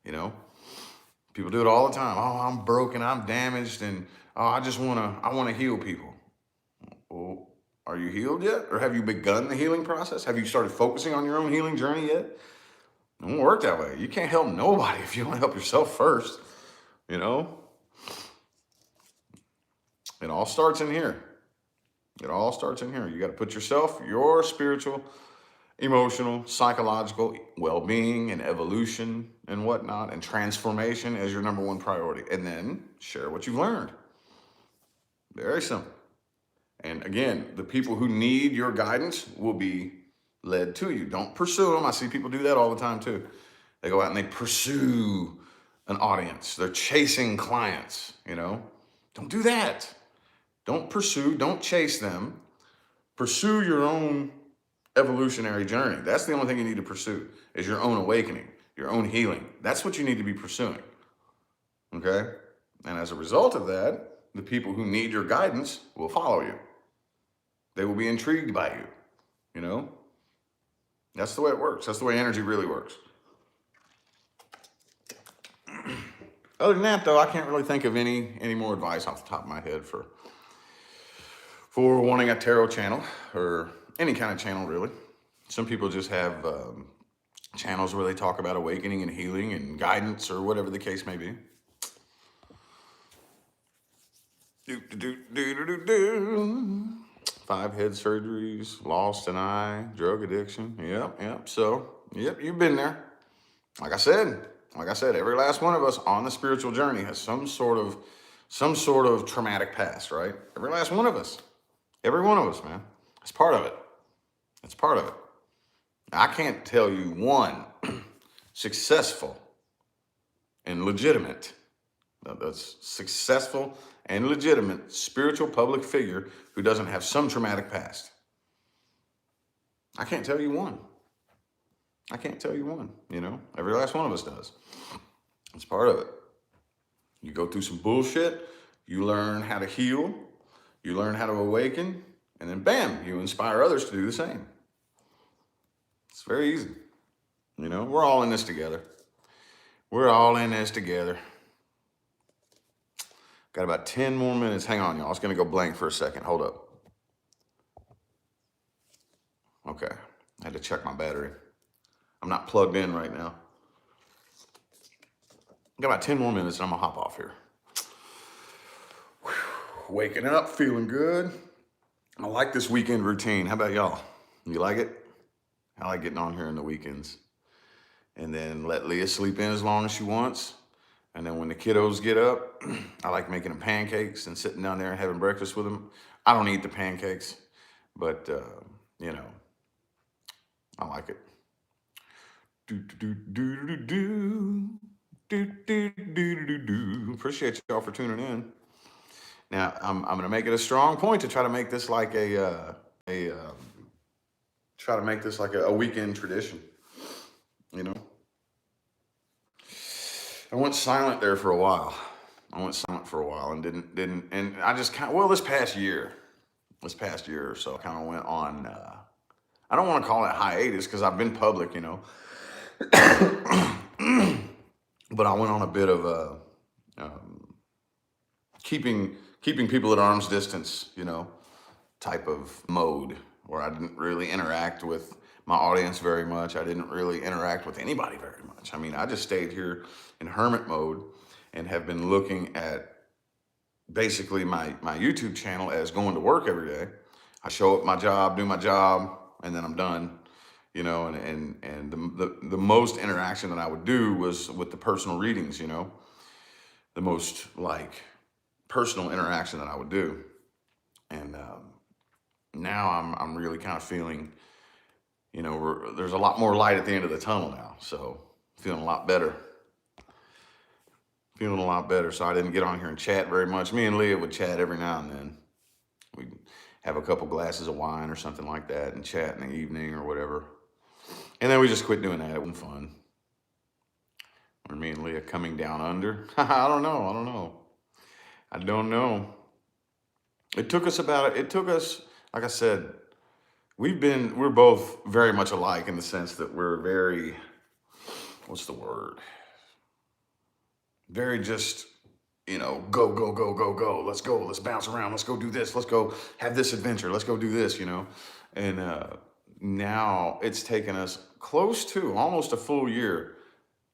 People do it all the time. Oh, I'm broken, I'm damaged, and I want to heal people. Well, are you healed yet? Or have you begun the healing process? Have you started focusing on your own healing journey yet? It won't work that way. You can't help nobody if you don't help yourself first. It all starts in here. It all starts in here. You got to put yourself, your spiritual, emotional, psychological well-being and evolution and whatnot and transformation as your number one priority. And then share what you've learned. Very simple. And again, the people who need your guidance will be led to you. Don't pursue them. I see people do that all the time too. They go out and they pursue an audience. They're chasing clients, Don't do that. Don't chase them. Pursue your own evolutionary journey. That's the only thing you need to pursue is your own awakening, your own healing. That's what you need to be pursuing. Okay? And as a result of that, the people who need your guidance will follow you. They will be intrigued by you. That's the way it works. That's the way energy really works. Other than that, though, I can't really think of any more advice off the top of my head for wanting a tarot channel or any kind of channel, really. Some people just have channels where they talk about awakening and healing and guidance or whatever the case may be. 5 head surgeries, lost an eye, drug addiction. Yep. So, you've been there. Like I said, every last one of us on the spiritual journey has some sort of traumatic past, right? Every last one of us. Every one of us, man. It's part of it. It's part of it. I can't tell you one successful and legitimate, that's successful and legitimate spiritual public figure who doesn't have some traumatic past. I can't tell you one. Every last one of us does. It's part of it. You go through some bullshit, you learn how to heal, you learn how to awaken, and then bam, you inspire others to do the same. It's very easy. We're all in this together. Got about 10 more minutes. Hang on, y'all. I was going to go blank for a second. Hold up. Okay. I had to check my battery. I'm not plugged in right now. Got about 10 more minutes and I'm going to hop off here. Whew. Waking up, feeling good. I like this weekend routine. How about y'all? You like it? I like getting on here in the weekends. And then let Leah sleep in as long as she wants. And then when the kiddos get up, I like making them pancakes and sitting down there and having breakfast with them. I don't eat the pancakes, but, you know, I like it. Appreciate y'all for tuning in. Now, I'm going to make it a strong point to try to make this like a weekend tradition, you know? I went silent there for a while. And didn't, and I just this past year or so, I kind of went on, I don't want to call it hiatus because I've been public, you know, but I went on a bit of a, keeping people at arm's distance, you know, type of mode where I didn't really interact with my audience very much. I didn't really interact with anybody very much. I mean, I just stayed here in hermit mode and have been looking at basically my YouTube channel as going to work every day. I show up at my job, do my job, and then I'm done, you know, and the most interaction that I would do was with the personal readings, you know, the most like personal interaction that I would do. And now I'm really kind of feeling, you know, there's a lot more light at the end of the tunnel now. So feeling a lot better. So I didn't get on here and chat very much. Me and Leah would chat every now and then. We'd have a couple glasses of wine or something like that and chat in the evening or whatever. And then we just quit doing that. It wasn't fun. Or me and Leah coming down under. I don't know. It took us, like I said, we're both very much alike in the sense that we're very, what's the word? Very just, you know, go. Let's go. Let's bounce around. Let's go do this. Let's go have this adventure. Let's go do this, you know? And now it's taken us close to almost a full year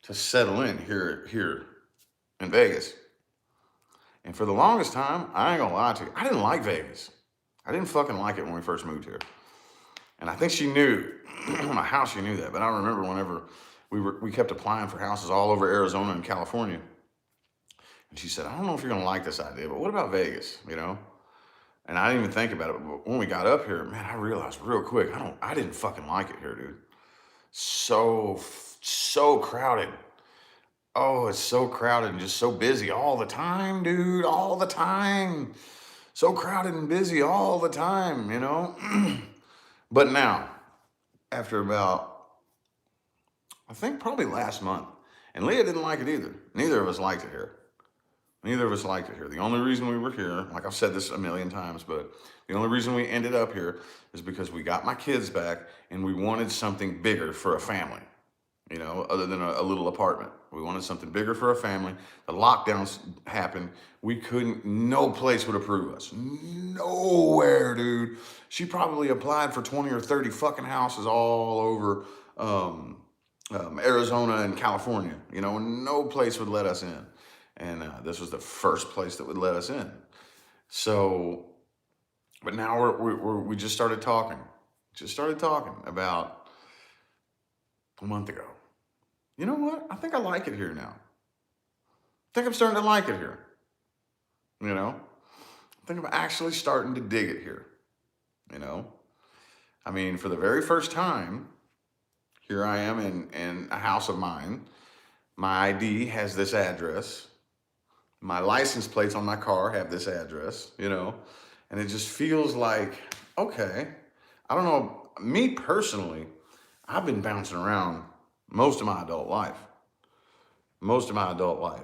to settle in here in Vegas. And for the longest time, I ain't gonna lie to you, I didn't like Vegas. I didn't fucking like it when we first moved here. And I think she knew, I don't know how she knew that, but I remember whenever we kept applying for houses all over Arizona and California. And she said, I don't know if you're gonna like this idea, but what about Vegas, you know? And I didn't even think about it, but when we got up here, man, I realized real quick, I didn't fucking like it here, dude. So crowded. Oh, it's so crowded and just so busy all the time, dude, all the time. So crowded and busy all the time, you know? But now, after about, I think probably last month, and Leah didn't like it either. Neither of us liked it here. The only reason we were here, like I've said this a million times, but the only reason we ended up here is because we got my kids back and we wanted something bigger for a family, you know, other than a little apartment. We wanted something bigger for a family. The lockdowns happened. No place would approve us. Nowhere, dude. She probably applied for 20 or 30 fucking houses all over Arizona and California, you know, and no place would let us in. And this was the first place that would let us in. So, but now we just started talking. About a month ago. You know what? I think I like it here now. I think I'm starting to like it here. You know? I think I'm actually starting to dig it here. You know? I mean, for the very first time, here I am in a house of mine. My ID has this address. My license plates on my car have this address, you know? And it just feels like, okay, I don't know, me personally, I've been bouncing around most of my adult life,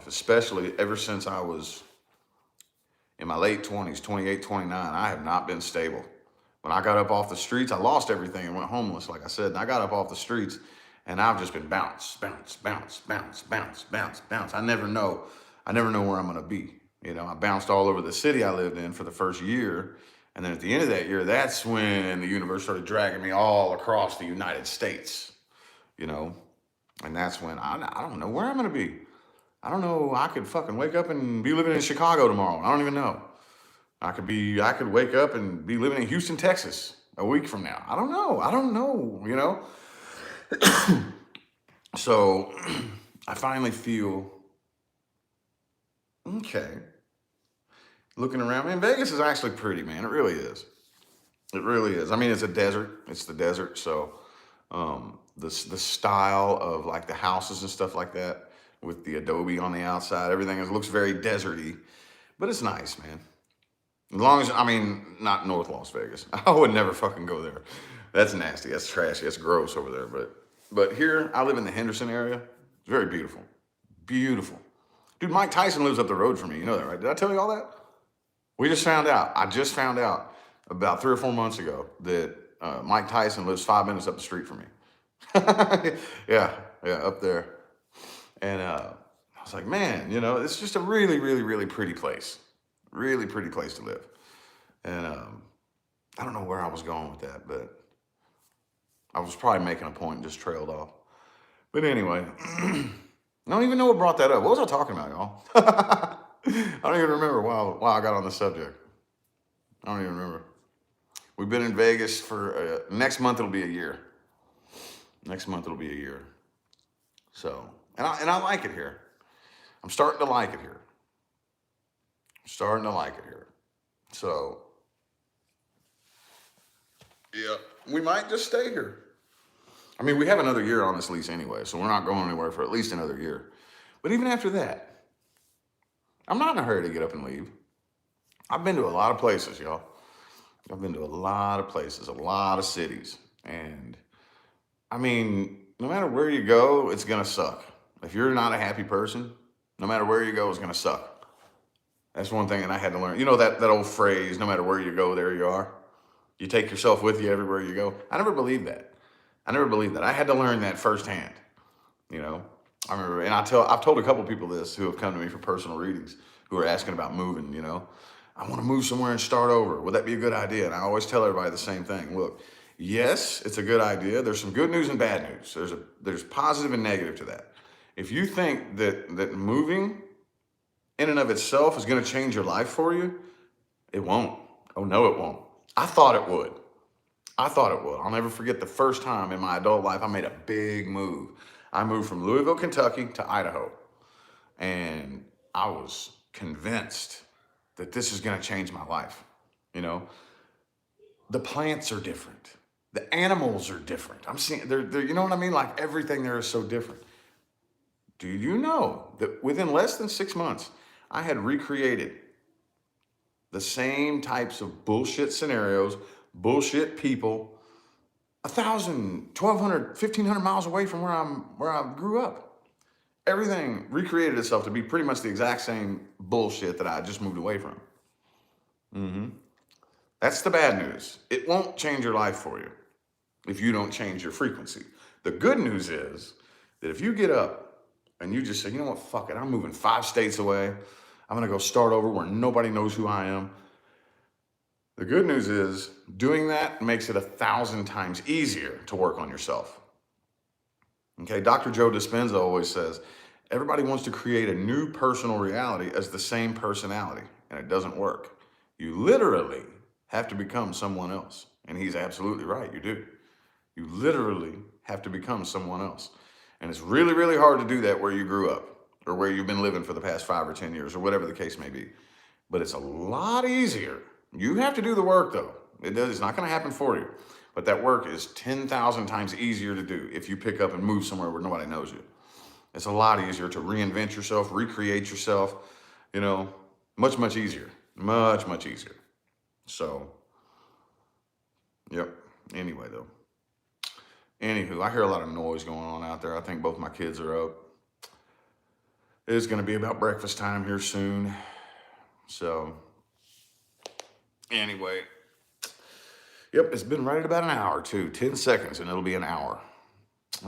especially ever since I was in my late 20s, 28, 29, I have not been stable. When I got up off the streets, I lost everything and went homeless, like I said, and I got up off the streets and I've just been bounce. I never know where I'm gonna be. You know, I bounced all over the city I lived in for the first year. And then at the end of that year, that's when the universe started dragging me all across the United States, you know. And that's when I don't know where I'm going to be. I don't know. I could fucking wake up and be living in Chicago tomorrow. I don't even know. I could wake up and be living in Houston, Texas a week from now. I don't know. I don't know, you know. So I finally feel okay. Looking around, man, Vegas is actually pretty, man. It really is. It really is. I mean, it's a desert. It's the desert, so the style of like the houses and stuff like that with the adobe on the outside, everything looks very deserty, but it's nice, man. As long as, I mean, not North Las Vegas. I would never fucking go there. That's nasty. That's trashy. That's gross over there. But here, I live in the Henderson area. It's very beautiful. Beautiful. Dude, Mike Tyson lives up the road from me. You know that, right? Did I tell you all that? We just found out. I just found out about 3 or 4 months ago that Mike Tyson lives 5 minutes up the street from me. yeah, up there. And I was like, man, you know, it's just a really, really, really pretty place. Really pretty place to live. And I don't know where I was going with that, but I was probably making a point and just trailed off. But anyway, I don't even know what brought that up. What was I talking about, y'all? I don't even remember why I got on the subject. I don't even remember. We've been in Vegas for, next month it'll be a year. Next month it'll be a year. So, and I like it here. I'm starting to like it here. Starting to like it here. So, yeah, we might just stay here. I mean, we have another year on this lease anyway, so we're not going anywhere for at least another year. But even after that, I'm not in a hurry to get up and leave. I've been to a lot of places, y'all. I've been to a lot of places, a lot of cities. And I mean, no matter where you go, it's going to suck. If you're not a happy person, no matter where you go, it's going to suck. That's one thing that I had to learn. You know that old phrase, no matter where you go, there you are. You take yourself with you everywhere you go. I never believed that. I had to learn that firsthand. You know, I remember, and I've told a couple people this who have come to me for personal readings who are asking about moving, you know. I want to move somewhere and start over. Would that be a good idea? And I always tell everybody the same thing. Look, yes, it's a good idea. There's some good news and bad news. There's positive and negative to that. If you think that moving in and of itself is going to change your life for you, it won't. Oh, no, it won't. I thought it would. I'll never forget the first time in my adult life I made a big move. I moved from Louisville, Kentucky to Idaho. And I was convinced that this is going to change my life. You know, the plants are different. The animals are different. I'm seeing, they're, you know what I mean? Like everything there is so different. Do you know that within less than 6 months, I had recreated the same types of bullshit scenarios, bullshit people, 1,000, 1,200, 1,500 miles away from where I grew up. Everything recreated itself to be pretty much the exact same bullshit that I just moved away from. That's the bad news. It won't change your life for you if you don't change your frequency. The good news is that if you get up and you just say, you know what, fuck it, I'm moving 5 states away. I'm going to go start over where nobody knows who I am. The good news is doing that makes it 1,000 times easier to work on yourself. Okay, Dr. Joe Dispenza always says, everybody wants to create a new personal reality as the same personality, and it doesn't work. You literally have to become someone else. And he's absolutely right, you do. You literally have to become someone else. And it's really, really hard to do that where you grew up or where you've been living for the past 5 or 10 years or whatever the case may be. But it's a lot easier. You have to do the work though. It's not gonna happen for you. But that work is 10,000 times easier to do if you pick up and move somewhere where nobody knows you. It's a lot easier to reinvent yourself, recreate yourself, you know, much, much easier. Much, much easier. So, yep. Anyway though. Anywho, I hear a lot of noise going on out there. I think both my kids are up. It's going to be about breakfast time here soon. So, anyway. Yep, it's been right at about an hour too. 10 seconds and it'll be an hour.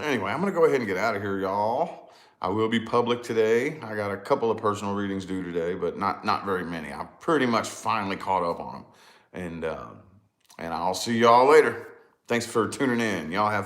Anyway, I'm going to go ahead and get out of here, y'all. I will be public today. I got a couple of personal readings due today, but not very many. I'm pretty much finally caught up on them. And I'll see y'all later. Thanks for tuning in. Y'all have